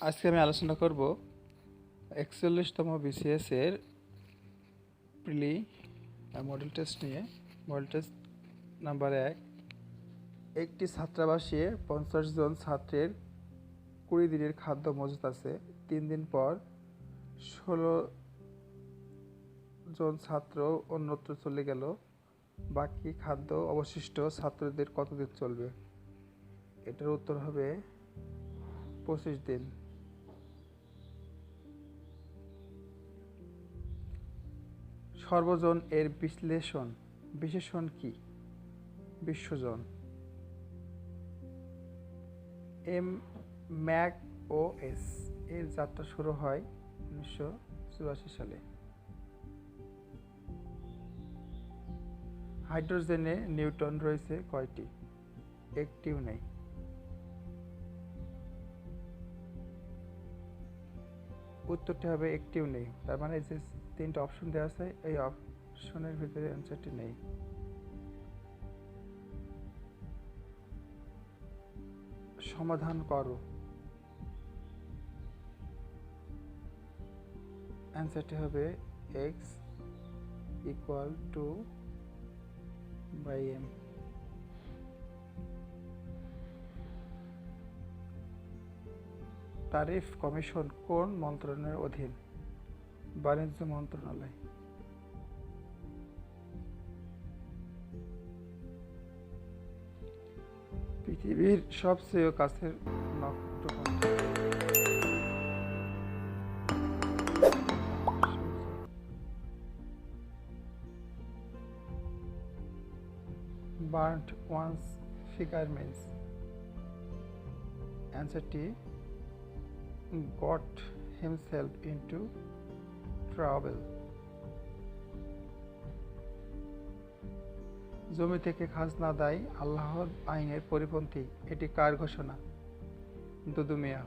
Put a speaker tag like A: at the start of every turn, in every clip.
A: আজকে আমি আলোচনা করব 41তম বিসিএস এর প্রিলি মডেল টেস্ট নিয়ে। Model test number 1। একটি ছাত্রাবাসে 50 জন ছাত্রের 20 দিনের খাদ্য মজুত আছে। 3 দিন পর 16 জন ছাত্র অন্যত্র চলে গেল। বাকি খাদ্য অবশিষ্ট ছাত্রদের কতদিন চলবে? এটার উত্তর হবে 25 দিন। সর্বজন এর বিশেষণ কি? বিশ্বজন। ম্যাক ওএস এর যাত্রা শুরু হয় 1984 সালে। হাইড্রোজেনে নিউট্রন রয়েছে কয়টি? একটিও নেই। উত্তরটি হবে একটিও নেই। তার মানে যে 3টা অপশন দেওয়া আছে এই অপশনের ভিতরে অ্যান্সারটি নেই। সমাধান করো। অ্যান্সারটি হবে x equal to by m। Tariff commission কোন মন্ত্রণালয়ের অধীন? বাণিজ্য মন্ত্রণালয়। পৃথিবীর সবচেয়ে কাছের নক্ষত্র কোনটি? বার্ন্ট ওয়ান্স ফিগার মিন্স। অ্যান্সারটি got himself into trouble। জমি থেকে খাজনা আদায় আল্লাহর আইনের পরিপন্থী, এটি কার ঘোষণা? দুদু মিয়া।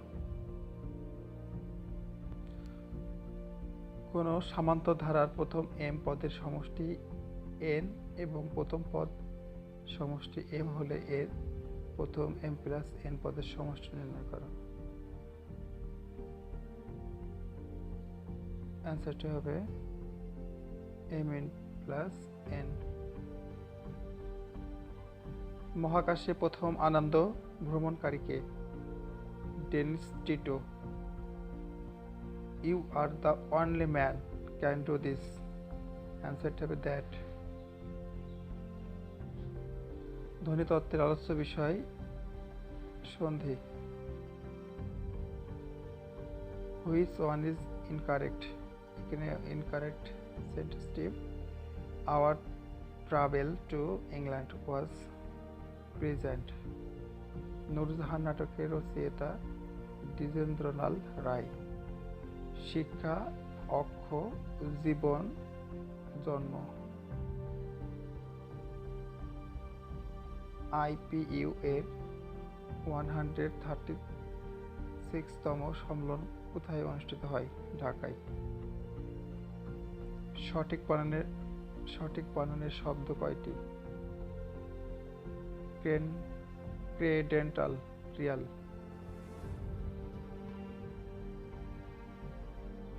A: কোন সামান্ত ধারার প্রথম m পদের সমষ্টি n এবং প্রথম পদ সমষ্টি m হলে এর প্রথম m প্লাস n পদের সমষ্টি নির্ণয় করো। অ্যান্সারটি হবে mn প্লাস n। মহাকাশে প্রথম আনন্দ ভ্রমণকারীকে? Dennis Tito. You are the only man can do this. অ্যান্সারটি হবে দ্যাট। ধ্বনিতত্ত্বের আলোচ্য বিষয় সন্ধি। Which one is incorrect? এখানে ইনকারেক্ট সেন্টেন্সটি our travel to England was present. Nurjahan নাটকের রচয়িতা দ্বিজেন্দ্রলাল রায়। শিক্ষা অক্ষ জীবন জন্ম। আইপিইউ এর 136তম সম্মেলন কোথায় অনুষ্ঠিত হয়? ঢাকায়। সঠিক বানানের শব্দ কয়টি? ক্রেডেন্টাল রিয়াল।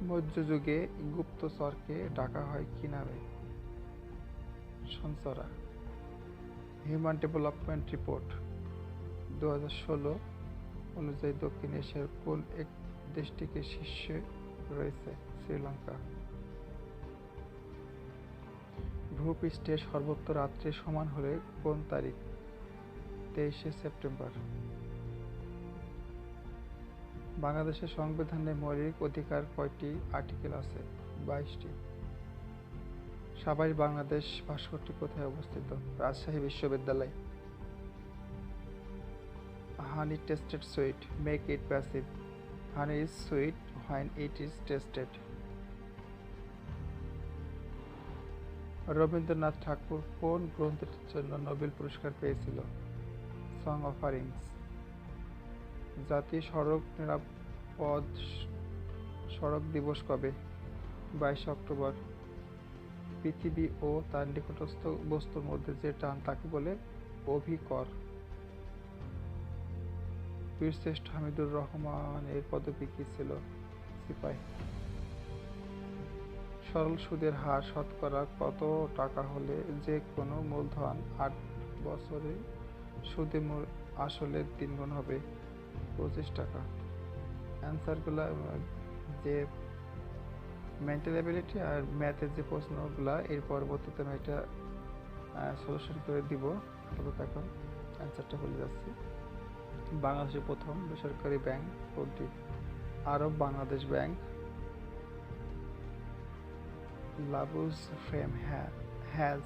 A: মধ্যযুগে গুপ্তচরকে ডাকা হয় কি নামে? সঞ্চরা। হিউম্যান ডেভেলপমেন্ট রিপোর্ট 2016 অনুযায়ী দক্ষিণ এশিয়ার কোন এক দেশটিকে শীর্ষে রয়েছে? শ্রীলঙ্কা। ভূপৃষ্ঠের সর্বোচ্চ রাত্রি সমান হলে কোন তারিখ? 23শে সেপ্টেম্বর। বাংলাদেশের সংবিধানে মৌলিক অধিকার কয়টি আর্টিকেল আছে? 22টি। সাভার বাংলাদেশ ভাস্কর্যটি কোথায় অবস্থিত? রাজশাহী বিশ্ববিদ্যালয়। Honey tasted sweet, make it passive. Honey is sweet when it is tasted. Rabindranath Thakur কোন গ্রন্থটির জন্য নোবেল পুরস্কার পেয়েছিল? Song offerings. জাতীয় সড়ক দিবস কবে? 22 অক্টোবর। পৃথিবী ও তার নিকটস্থ বস্তুর মধ্যে যে টান তাকে বলে অভিকর। বীরশ্রেষ্ঠ হামিদুর রহমানের পদবী কি ছিল? সিপাই। সরল সুদের হার শতকরা কত টাকা হলে যে কোনো মূলধন 8 বছরে সুদে আসলের 3 গুণ হবে? 25 টাকা। অ্যান্সারগুলা যে মেন্টাল অ্যাবিলিটি আর ম্যাথের যে প্রশ্নগুলা এর পরবর্তীতে আমি এটা সলিউশন করে দিব। তবে এখন অ্যান্সারটা বলে যাচ্ছি। বাংলাদেশের প্রথম বেসরকারি ব্যাংক কোনটি? আরব বাংলাদেশ ব্যাংক। লাবুজ ফ্রেম has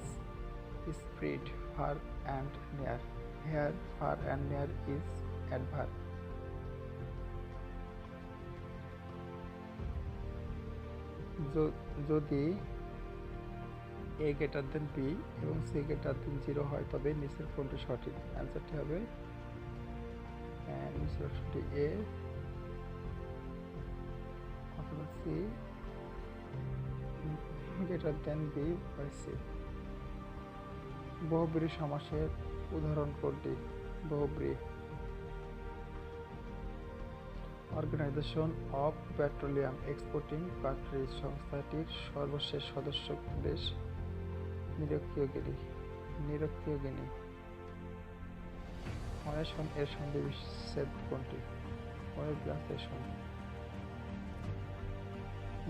A: spread far and near. Here far and near is adverb. যদি a greater than b এবং c greater than 0 হয় তবে নিচের কোনটি সঠিক? অ্যান্সারটি হবে a অথবা c greater than b by c. বহুব্রী সমাসের উদাহরণ কোনটি? বহুব্রী। Organisation of petroleum exporting countries সংস্থাটির সর্বশেষ সদস্য দেশ? নিরক্ষীয় গিনি। অনেশন এর সন্ধি বিচ্ছেদ কোনটি? এর সন্ধি।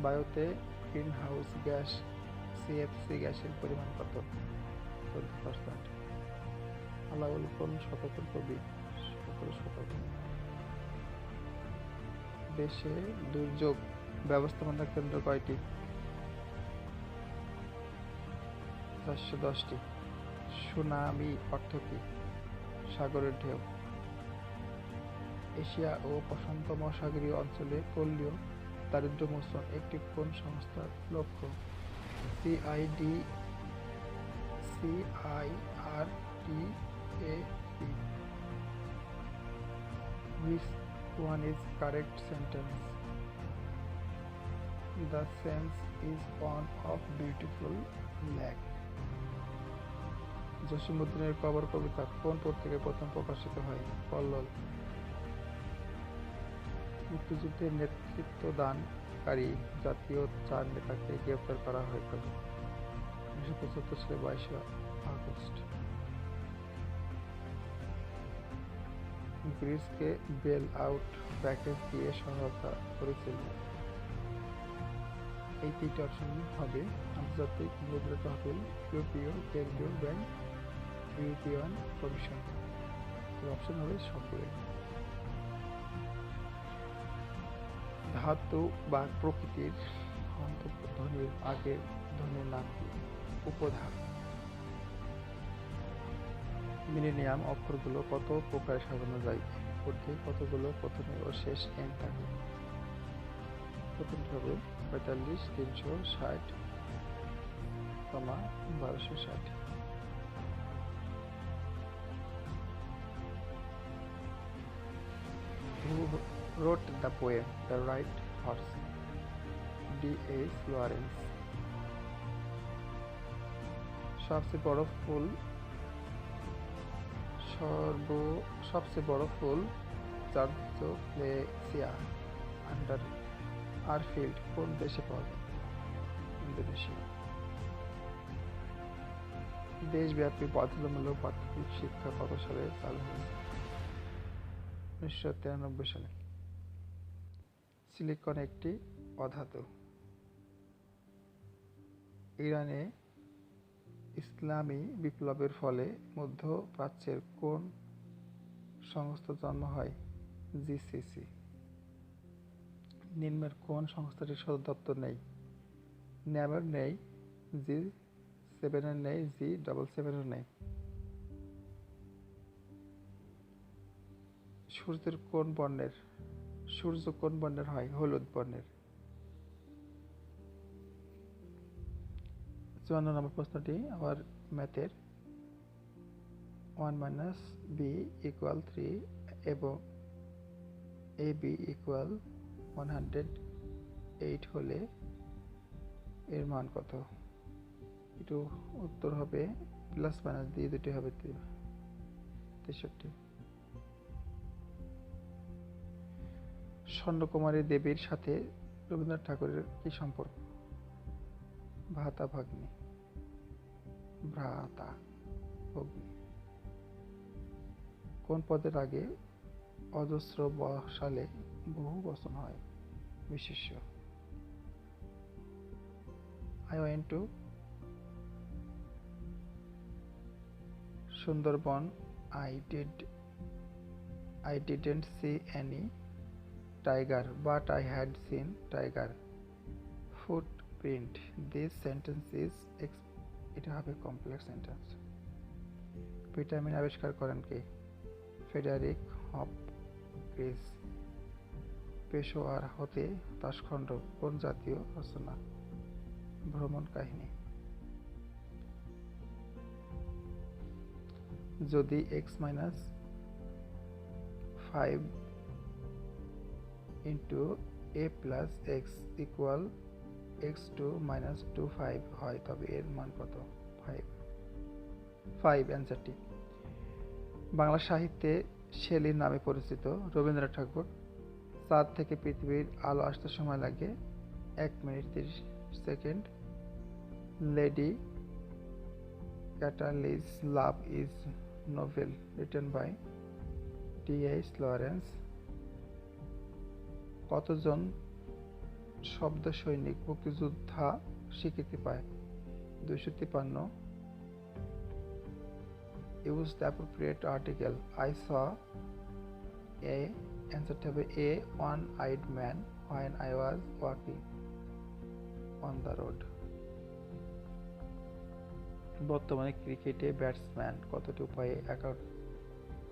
A: বায়ুতে গ্রিনহাউস গ্যাস সিএফসি গ্যাসের পরিমাণ কত? 14%। আলাউল কোন শতকের কবি? 17 শতক। দেশে দুর্যোগ ব্যবস্থাপনা কেন্দ্র কয়টি? 410টি। সুনামি অর্থ কি? সাগরের ঢেউ। এশিয়া ও প্রশান্ত মহাসাগরীয় অঞ্চলে পল্লীয় দারিদ্র্য মোচন একটি কোন সংস্থার লক্ষ্য? CIRTAP. Which one is correct sentence? The sense is one of beautiful lake. জসীমউদ্দিনের কবর কবিতা কোন পত্রিকায় প্রথম প্রকাশিত হয়? কল্লোল। মুক্তিযুদ্ধের নেতৃত্বদানকারী জাতীয় 4 নেতাকে গ্রেফতার করা হয় কবে? 1975 সালের 22 আগস্ট। গ্রিসকে বেল আউট প্যাকেজ দিয়ে সহায়তা করেছিল? এই 3টি অপশন হবে আন্তর্জাতিক মুদ্রা তহবিল, ইউরোপীয় কেন্দ্রীয় ব্যাংক, ইউরোপিয়ান কমিশন। অপশন হবে সবগুলো। ধাতু বা প্রকৃতির ধ্বনির আগের ধ্বনির নাম কি? উপধারা। মিলেনিয়াম অক্ষরগুলো কত প্রকারে সাজানো যায়? মধ্যে কতগুলো প্রথমে ও শেষ এন থাকে? প্রথমটি হবে 45, 360, 1260। Who wrote the poem The Right Horse? D.H. Lawrence. সবচেয়ে বড় ফুল চার্জোফ্লেসিয়া আন্ডার আরফিল্ড কোন দেশে পাওয়া যায়? ইন্দোনেশিয়া। দেশব্যাপী বাধ্যতামূলক প্রাথমিক শিক্ষা কত সালে চালু হয়েছে? 1993 সালে। সিলিকন একটি অধাতু। ইরানে ইসলামী বিপ্লবের ফলে মধ্যপ্রাচ্যের কোন সংস্থার জন্ম হয়? জিসিসি। নিম্নের কোন সংস্থাটির সদর দপ্তর নেই? ন্যামের নেই, G7 এর নেই, G77 এর নেই। সূর্য কোন বর্ণের হয়? হলুদ বর্ণের। 54 নম্বর প্রশ্নটি আবার ম্যাথের। 1 - b = 3 এবং ab = 108 হলে এর মান কত? একটু উত্তর হবে প্লাস মাইনাস দিয়ে দুটি হবে 63। স্বর্ণকুমারী দেবীর সাথে রবীন্দ্রনাথ ঠাকুরের কি সম্পর্ক? ভ্রাতা ভগ্নী। ভ্রাতা ভগ্নী। কোন পদের আগে অজস্র বসালে বহু বচন হয়? বিশেষ্য। I went to Sundarban. I didn't see any tiger, but I had seen tiger footprint. This sentence is it have a complex sentence. Vitamin আবিষ্কার করেন কে? Frederick Hopkins. পেশোয়ার হতে তাশখণ্ড কোন জাতীয় রচনা? ভ্রমণ কাহিনী। যদি x - 5 into a plus x equal x2 - 25 হয় তবে এর মান কত? 5 অ্যান্সারটি। বাংলা সাহিত্যে শেলীর নামে পরিচিত রবীন্দ্রনাথ ঠাকুর। চাঁদ থেকে পৃথিবীর আলো আসতে সময় লাগে 1 minute 30 second. Lady Chatterley's love is novel written by D.H. Lawrence. কতজন শব্দ সৈনিক মুক্তিযোদ্ধা স্বীকৃতি পায়? 253। Use the appropriate article. I saw a answer হবে a one-eyed man when I was walking on the road. বর্তমানে ক্রিকেটে ব্যাটসম্যান কতটি উপায়ে অ্যাকাউন্ট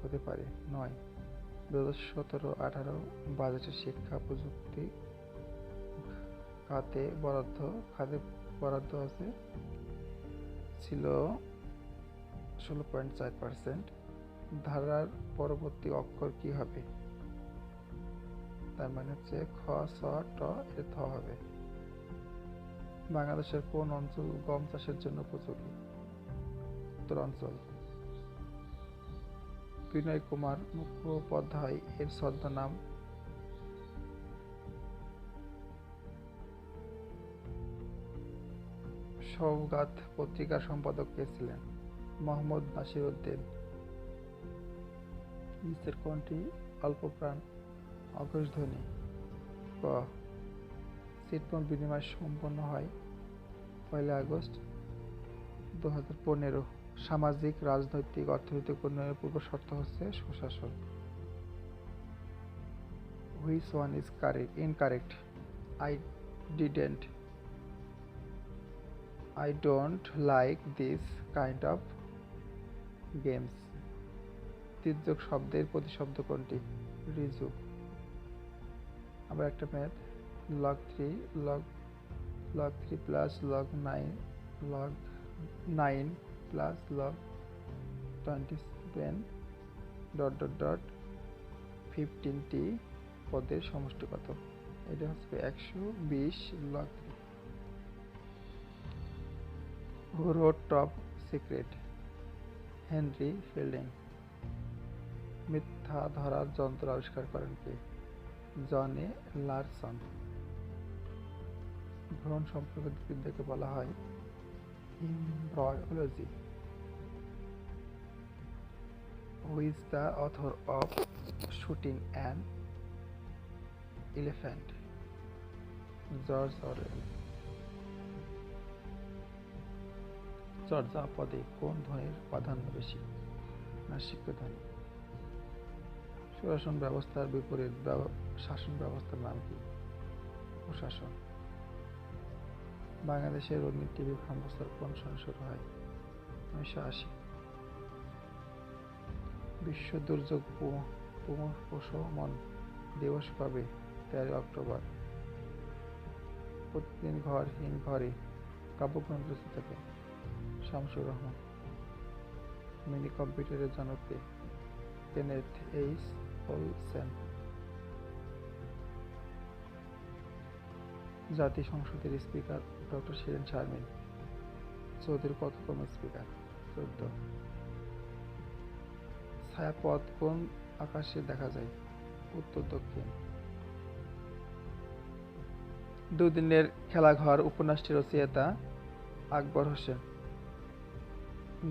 A: হতে পারে? 9। 2017-18 বাজেটে শিক্ষা প্রযুক্তি খাতে বরাদ্দ আছে ছিল 16.4%। ধারার পরবর্তী অক্ষর কি হবে? তার মানে হচ্ছে খ, ছ, ট, এ থ হবে। বাংলাদেশের কোন অঞ্চল গম চাষের জন্য উপযোগী? উত্তরাঞ্চল। বিনয় কুমার মুখোপাধ্যায় এর ছদ্মনাম? সওগাত পত্রিকার সম্পাদক কে ছিলেন? মোহাম্মদ নাসির উদ্দিন। নিচের কোনটি অল্পপ্রাণ অঘোষধ্বনি? ক। ছিটমহল বিনিময় সম্পন্ন হয় 1 আগস্ট 2015। সামাজিক, রাজনৈতিক, অর্থনৈতিক উন্নয়নের পূর্ব শর্ত হচ্ছে সুশাসন। Which one is incorrect? I don't like this kind of games. তির্যক শব্দের প্রতিশব্দ কোনটি? ঋজু। আবার একটা math. log 3 plus log 9 plus log 27 ... 15টি পদের সমষ্টি কত? এটা হচ্ছে 120 log 3। Who wrote Top Secret? Henry fielding. মিথ্যা ধরার যন্ত্র আবিষ্কার করেন কে? জন এ লারসন। ভ্রূণ সম্পর্কিত বিদ্যাকে বলা হয় embryology. Who is the author of Shooting an Elephant? George Orwell. চর্যা পদে কোন ধ্বনির প্রাধান্য বেশি? নাসিক্য ধ্বনি। সুশাসন ব্যবস্থার বিপরীত শাসন ব্যবস্থার নাম কি? প্রশাসন। বাংলাদেশের রঙিন টিভি প্রথম বছর কোন সনে শুরু হয়? 1980। বিশ্ব দুর্যোগ প্রশমন দিবস কবে? 13 অক্টোবর। প্রতিদিন ঘরহীন ঘরে কাব্যগ্রন্থ রচিত কে? শামসুর রহমান। মিনি কম্পিউটারের জনক কে? Kenneth H Olsen. জাতীয় সংসদের স্পিকার ডক্টর শিরিন শারমিন। সৌদির কততম স্পিকার? 14। ছায়াপথ কোন আকাশে দেখা যায়? উত্তর দক্ষিণ। দুদিনের খেলাঘর উপন্যাসটি রচয়িতা আকবর হোসেন।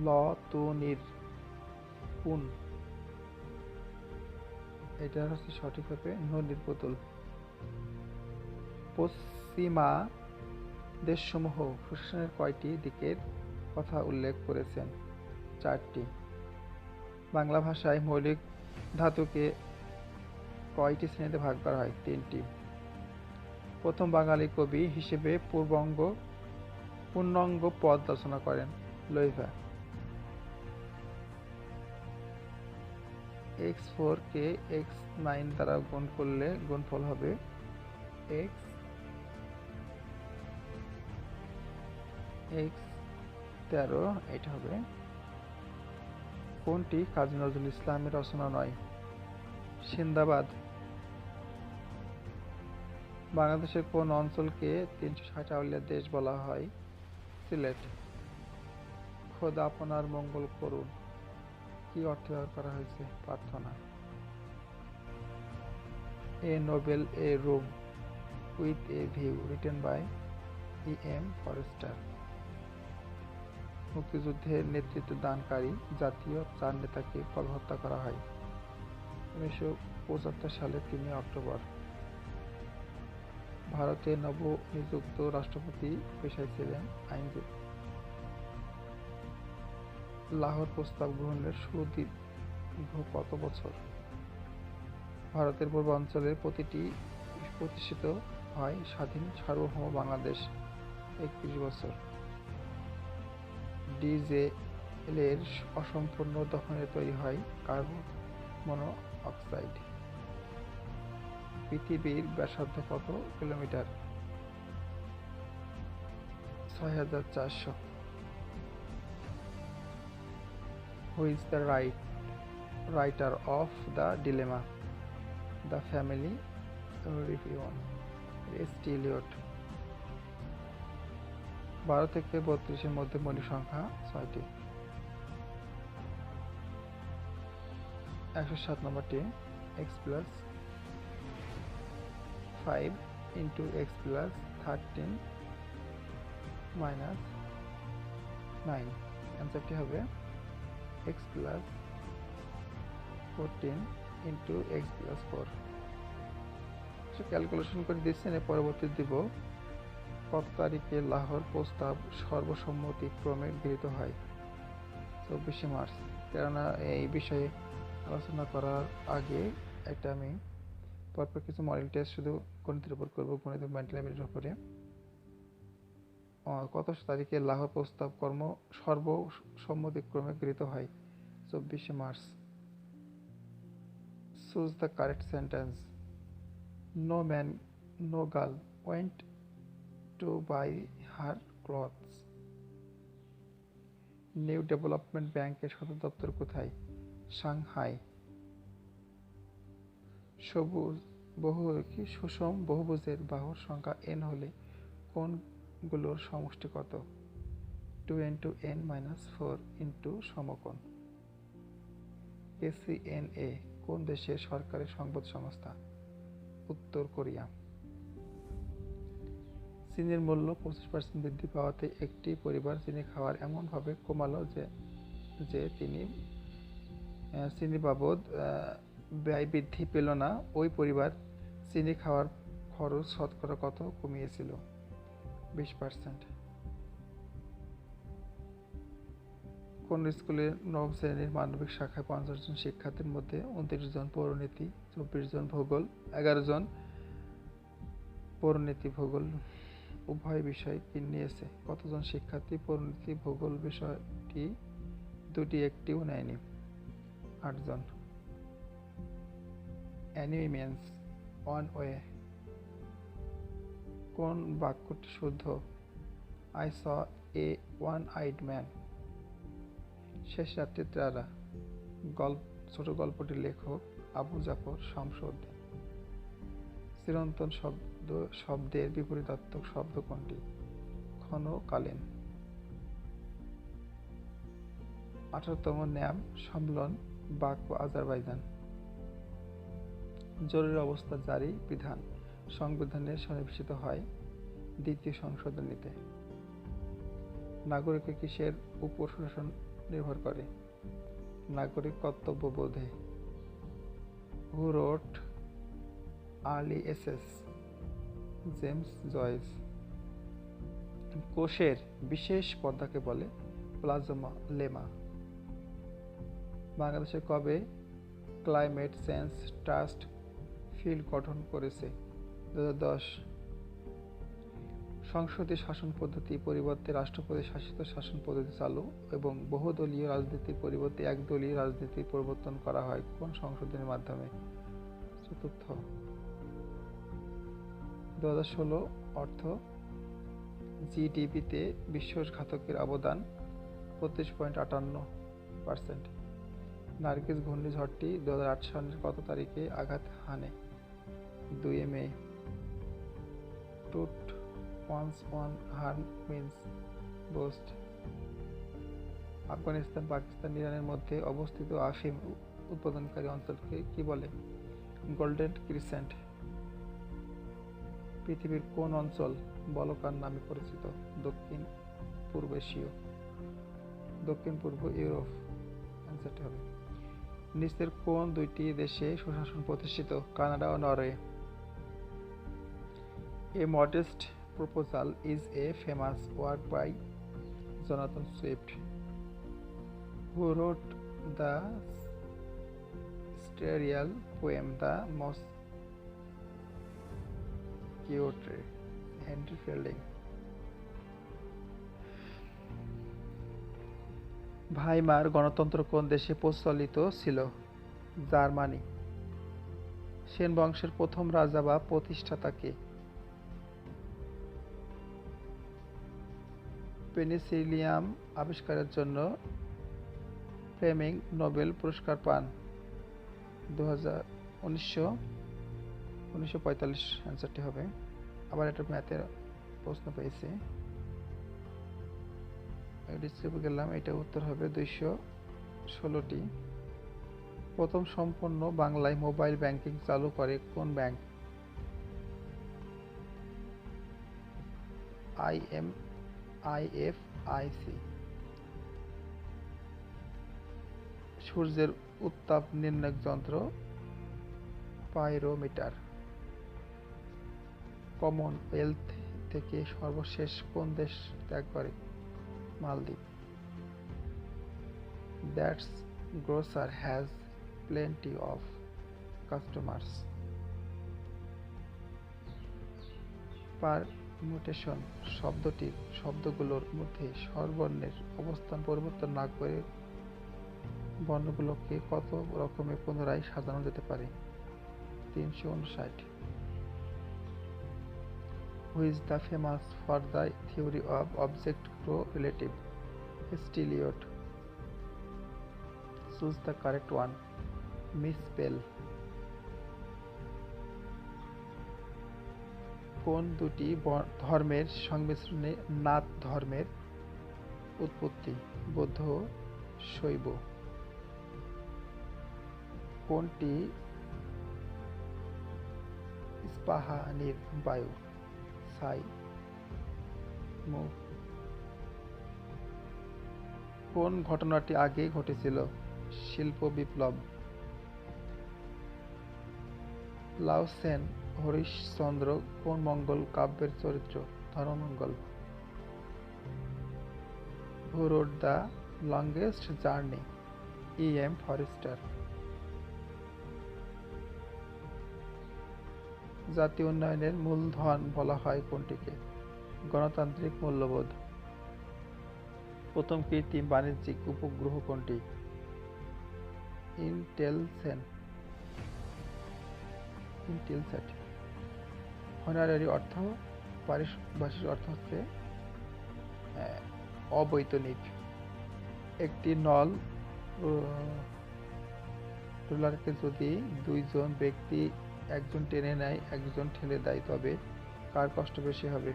A: লতুনির পুন, এটা হচ্ছে সঠিক হবে নদীর পুতুল। পশ্চিমা দেশসমূহ সুশাসনের কয়টি দিকের কথা উল্লেখ করেছেন? 4টি। বাংলা ভাষায় মৌলিক ধাতুকে কয়টি শ্রেণীতে ভাগ করা হয়? 3টি। প্রথম বাঙালি কবি হিসেবে পূর্ণাঙ্গ পদ রচনা করেন? লোহিয়া। x4 কে x9 দ্বারা গুণ করলে গুণফল হবে x13, এটা হবে। কোনটি কাজী নজরুল ইসলামের রচনা নয়? সিন্দাবাদ। বাংলাদেশের কোন অঞ্চলকে 360 আউলিয়ার দেশ বলা হয়? সিলেট। খোদা আপনার মঙ্গল করুন কি অর্থে ব্যবহার করা হয়েছে? প্রার্থনা। A novel a room with a view written by E.M. Forster. মুক্তিযুদ্ধের নেতৃত্ব দানকারী জাতীয় 4 নেতাকে কবে হত্যা করা হয়? 1975 সালে 3 অক্টোবর। ভারতের নবনিযুক্ত রাষ্ট্রপতি পেশায় ছিলেন আইনজীবী। লাহোর প্রস্তাব গ্রহণের সুদীর্ঘ কত বছর? ভারতের পূর্বাঞ্চলে প্রতিষ্ঠিত হয় স্বাধীন সার্বভৌম বাংলাদেশ 31 বছর। ডিজেলের অসম্পূর্ণ দহনে তৈরি হয় কার্বন মনোক্সাইড। পৃথিবীর ব্যাসার্ধ কত kilometre? 6400। Who is the writer of the dilemma? The family reunion. S T. Eliot. 12 থেকে 32-এর মধ্যে মৌলিক সংখ্যা 6টি। 107 নম্বরটি x plus 5 into x plus 13 minus 9। অ্যান্সারটি হবে x plus 14 into x plus 4। Calculation করে দিচ্ছেন, এর পরবর্তী দিব। কত তারিখে লাহোর প্রস্তাব সর্বসম্মতিক্রমে গৃহীত হয়? 24 মার্চ। কেননা এই বিষয়ে আলোচনা করার আগে একটা আমি পরপর কিছু মডেল টেস্ট শুধু গণিতের উপর করবো, গণিত মেন্টাল অ্যাবিলিটির উপরে। কত তারিখে লাহোর প্রস্তাব সর্বসম্মতিক্রমে গৃহীত হয়? 24 March. Choose the correct sentence. No man no girl went to buy her clothes। New development ব্যাংকের সদর দপ্তর কোথায়? সাংহাই। সুষম বহুভুজের বাহুর সংখ্যা n হলে কোণগুলোর সমষ্টি কত? 2 into n minus 4 into সমকোণ। KCNA কোন দেশের সরকারি সংবাদ সংস্থা? উত্তর কোরিয়া। চিনির মূল্য 25% বৃদ্ধি পাওয়াতে একটি পরিবার চিনি খাওয়ার এমনভাবে কমালো যে চিনি বাবদ ব্যয় বৃদ্ধি পেল না। ওই পরিবার চিনি খাওয়ার খরচ শতকরা কত কমিয়েছিল? 20%। কোন স্কুলের নবম শ্রেণীর মানবিক শাখায় 50 জন শিক্ষার্থীর মধ্যে 29 জন পৌরনীতি, 24 জন ভূগোল, 11 জন পৌরনীতি ভূগোল উভয় বিষয় নিয়েছে? কতজন শিক্ষার্থী পৌরনীতি ভূগোল বিষয়টি দুটি একটিও নেয়নি? 8 জন। অ্যানি মিন্স ওয়ান ওয়ে কোন বাক্যটি শুদ্ধ? I saw A one eyed man. শেষ রাত্রির তারা ছোট গল্পটির লেখক আবু জাফর শামসুদ্দিন। চিরন্তন শব্দের বিপরীতার্থক শব্দ কোনটি? ক্ষণকালীন। 18তম ন্যাম সম্মেলন বাকু আজারবাইজান। জরুরি অবস্থা জারি বিধান সংবিধানে সন্নিবেশিত হয় দ্বিতীয় সংশোধনীতে। নাগরিকের কিসের উপর সুশাসন নির্ভর করে? নাগরিক কর্তব্যবোধে। Who wrote early essays? James Joyce. কোষের বিশেষ পর্দাকে বলে প্লাজমা লেমা। বাংলাদেশে কবে ক্লাইমেট চেঞ্জ ট্রাস্ট ফিল্ড গঠন করেছে? 2010। সংসদীয় শাসন পদ্ধতি পরিবর্তে রাষ্ট্রপতি শাসিত শাসন পদ্ধতি চালু এবং বহুদলীয় রাজনীতির পরিবর্তে একদলীয় রাজনীতির প্রবর্তন করা হয় কোন সংশোধনীর মাধ্যমে? চতুর্থ। 2016 অর্থ জিডিপিতে বিশ্বাসঘাতকের অবদান 25.58%। নার্গিস ঘূর্ণিঝড়টি 2008 সালের কত তারিখে আঘাত হানে? 2 মে। টুট once one harm means boast। Afghanistan, Pakistan, ইরানের মধ্যে অবস্থিত আফিম উৎপাদনকারী অঞ্চলকে কি বলে? Golden crescent. পৃথিবীর কোন অঞ্চল বলকান নামে পরিচিত? দক্ষিণ পূর্ব এশীয়। দক্ষিণ পূর্ব ইউরোপ। অ্যান্সারটি হবে। নিচের কোন দুইটি দেশে সুশাসন প্রতিষ্ঠিত? কানাডা ও Norway. A modest proposal is a famous work by Jonathan Swift, who wrote the satirical poem The Mosquito. Henry Fielding। ভাইমার গণতন্ত্র কোন দেশে প্রচলিত ছিল? জার্মানি। সেন বংশের প্রথম রাজা বা প্রতিষ্ঠাতা কে? পেনিসিলিয়াম আবিষ্কারের জন্য ফ্লেমিং নোবেল পুরস্কার পান 1945। অ্যান্সারটি হবে। আবার একটা ম্যাথের প্রশ্ন পেয়েছি, ডিসক্রিপে গেলাম, এটা উত্তর হবে 216টি। প্রথম সম্পূর্ণ বাংলায় মোবাইল ব্যাংকিং চালু করে কোন ব্যাংক? IFIC। সূর্যের উত্তাপ নির্ণায়ক যন্ত্র পাইরোমিটার। কমনওয়েলথ থেকে সর্বশেষ কোন দেশ ত্যাগ করে? মালদ্বীপ। That's grosser has plenty of customers. Permutation শব্দটির শব্দগুলোর মধ্যে স্বরবর্ণের অবস্থান পরিবর্তন না করে বর্ণগুলোকে কত রকমে পুনরায় সাজানো যেতে পারে? 359। Who is the famous for the theory of object correlative? স্টিলিওট। Choose the correct one. Misspell. কোন দুটি ধর্মের সংমিশ্রণে নাথ ধর্মের উৎপত্তি? বৌদ্ধ ও শৈব। কোনটি ইস্পাহানির বায়ু? ছাই। মুখ। কোন ঘটনাটি আগে ঘটেছিল? শিল্প বিপ্লব। লাওসেন হরিশচন্দ্র কোন মঙ্গল কাব্যের চরিত্র? Dharmamangal. Who wrote the longest journey? E.M. Forster. জাতীয় উন্নয়নের মূলধন বলা হয় কোনটিকে? গণতান্ত্রিক মূল্যবোধ। প্রথম কৃত্রিম বাণিজ্যিক উপগ্রহ কোনটি? ইন্টেলস্যাট। হনারারি অর্থ পারিভাষিক অর্থ হচ্ছে অবৈতনিক। একটি নল রোলারকে যদি দুইজন ব্যক্তি, একজন টেনে নেয় একজন ঠেলে দেয়, তবে কার কষ্ট বেশি হবে?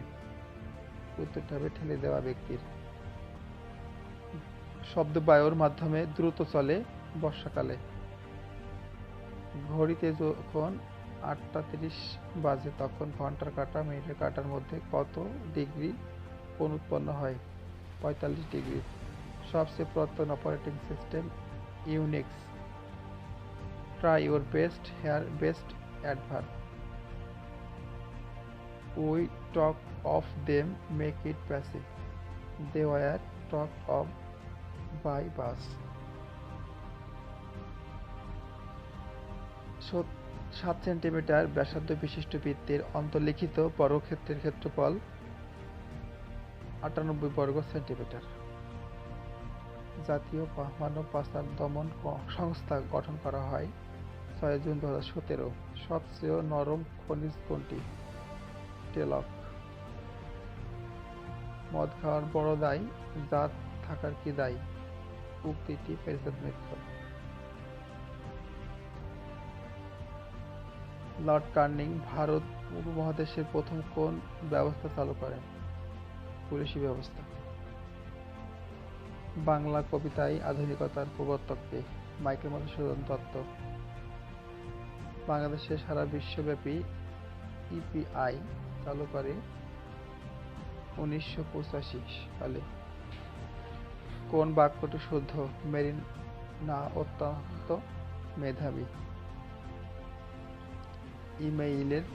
A: উত্তরটা হবে ঠেলে দেওয়া ব্যক্তির। শব্দ বায়ুর মাধ্যমে দ্রুত চলে বর্ষাকালে। ঘড়িতে যখন 8:30 বাজে, তখন ঘন্টার কাঁটা মিনিটের কাঁটার মধ্যে কত ডিগ্রি কোণ উৎপন্ন হয়? 45 ডিগ্রি। সবচেয়ে পুরাতন operating system Unix. Try your best here best adverb. We talk of them make it passive. They were talk of by us. 7 centimetre ব্যাসার্ধ বিশিষ্ট বৃত্তের অন্তর্লিখিত বর্গক্ষেত্রের ক্ষেত্রফল 98 বর্গ সেন্টিমিটার। জাতীয় মানব পাচার দমন সংস্থা গঠন করা হয় 6 জুন 2017। সবচেয়ে নরম খনিজ কোনটি? টেলক। মদ খাওয়ার বড় দায়, জাত থাকার কি দায়? উক্তিটি প্যারিসের মিথ্যা। লর্ড কার্নিং ভারত উপমহাদেশের প্রথম কোন ব্যবস্থা চালু করেন? পুলিশি ব্যবস্থা। বাংলা কবিতায় আধুনিকতার প্রবর্তক কে? মাইকেল মধুসূদন দত্ত। বাংলাদেশে সারা বিশ্বব্যাপী ইপিআই চালু করে 1985 সালে। কোন বাক্যটি শুদ্ধ? মেরিনা অত্যন্ত মেধাবী। ইমেইলের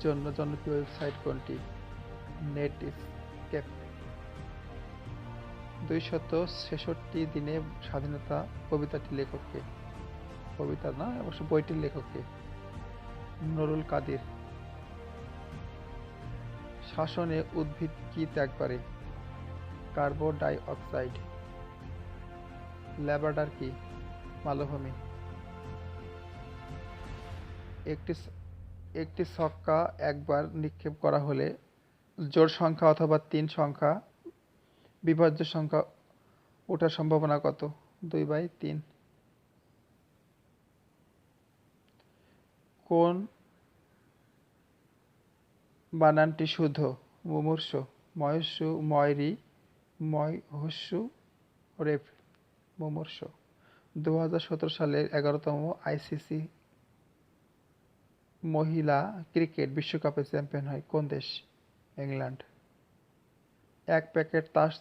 A: জন্য জনপ্রিয় ওয়েবসাইট কোনটি? নেটস্কেপ। 266 দিনে স্বাধীনতা কবিতাটির লেখককে? কবিতা না, অবশ্য বইটির লেখককে? নুরুল কাদির। শাসনে উদ্ভিদ কি ত্যাগ করে? Carbon die oxide. ল্যাব্রাডর কি? মালভূমি। একটি ছক্কা একবার নিক্ষেপ করা হলে জোড় সংখ্যা অথবা 3 সংখ্যা বিভাজ্য সংখ্যা ওঠার সম্ভাবনা কত? 2/3। কোন বানানটি শুদ্ধ? মুমূর্ষ, ময়স্যু, ময়রি, ময়হস্যু, রেফ। মুমূর্ষ। 2017 সালের 11তম আইসিসি মহিলা ক্রিকেট বিশ্বকাপে চ্যাম্পিয়ন হয় কোন দেশ? ইংল্যান্ড। এক প্যাকেট তাস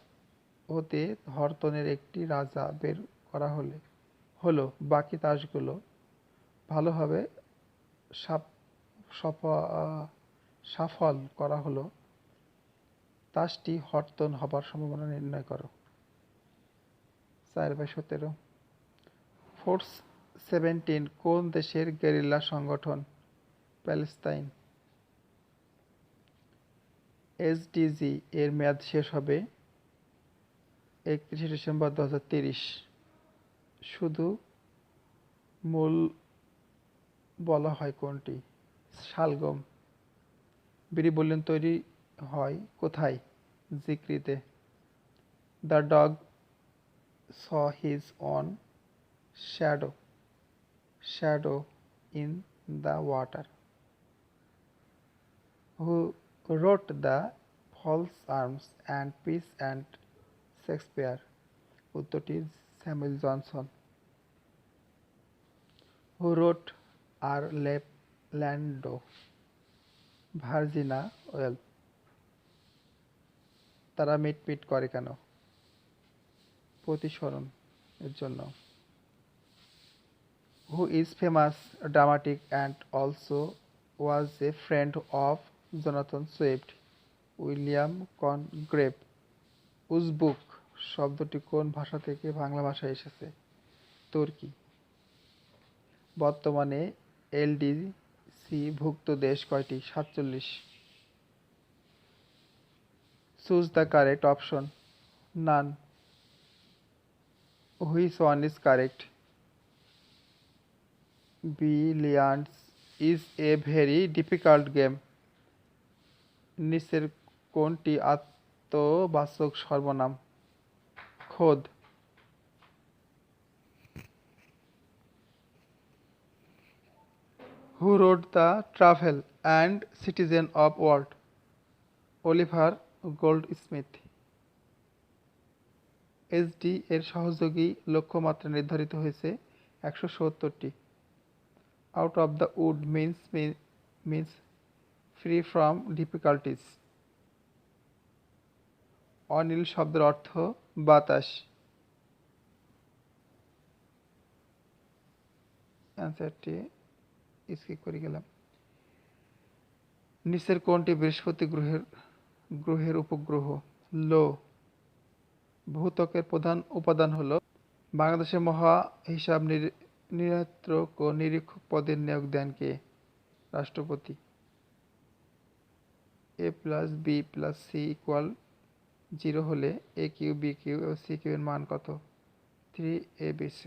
A: হতে হরতনের একটি রাজা বের করা হলো, বাকি তাসগুলো ভালোভাবে সাফল করা হলো, তাসটি হরতন হবার সম্ভাবনা নির্ণয় করো। 4/17। ফোর্স 17 কোন দেশের গেরিলা সংগঠন? প্যালেস্তাইন। এসডিজি এর মেয়াদ শেষ হবে 31 ডিসেম্বর 2030। শুধু মূল বলা হয় কোনটি? শালগম। বিড়ি বললেন তৈরি হয় কোথায়? জিক্রিতে। The dog saw his own shadow in the water. Who wrote the False Arms and Peace and Shakespeare? উত্তরটি Samuel Johnson. Who wrote Orlando? Virginia Woolf. তারা মিটমিট করে কেন? প্রতিসরণ এর জন্য। Who is famous dramatic and also was a friend of Jonathan Swift? William Congreve. Uzbek শব্দটি কোন ভাষা থেকে বাংলা ভাষায় এসেছে? তুর্কি। বর্তমানে এলডিসি ভুক্ত দেশ কয়টি? 47। Choose the correct option. None. Which one is correct? Billiards is a very difficult game. নিচের কোনটি আত্মবাচক সর্বনাম? খোদ। Who wrote the Travel and Citizen of World? Oliver Goldsmith. S D এর সহযোগী লক্ষ্যমাত্রা নির্ধারিত হয়েছে 170টি। Out of the wood means free from difficulties. অনিল শব্দের অর্থ বাতাস। অ্যান্সারটি স্কিপ করে গেলাম। নিচের কোনটি বৃহস্পতি গ্রহের উপগ্রহ? লো। ভূত্বকের প্রধান উপাদান হল। বাংলাদেশের মহা হিসাব নিয়ন্ত্রক ও নিরীক্ষক পদের নিয়োগ দেন কে? রাষ্ট্রপতি। a+b+c=0 হলে a কিউ, b কিউ ও c কিউ এর মান কত? 3abc।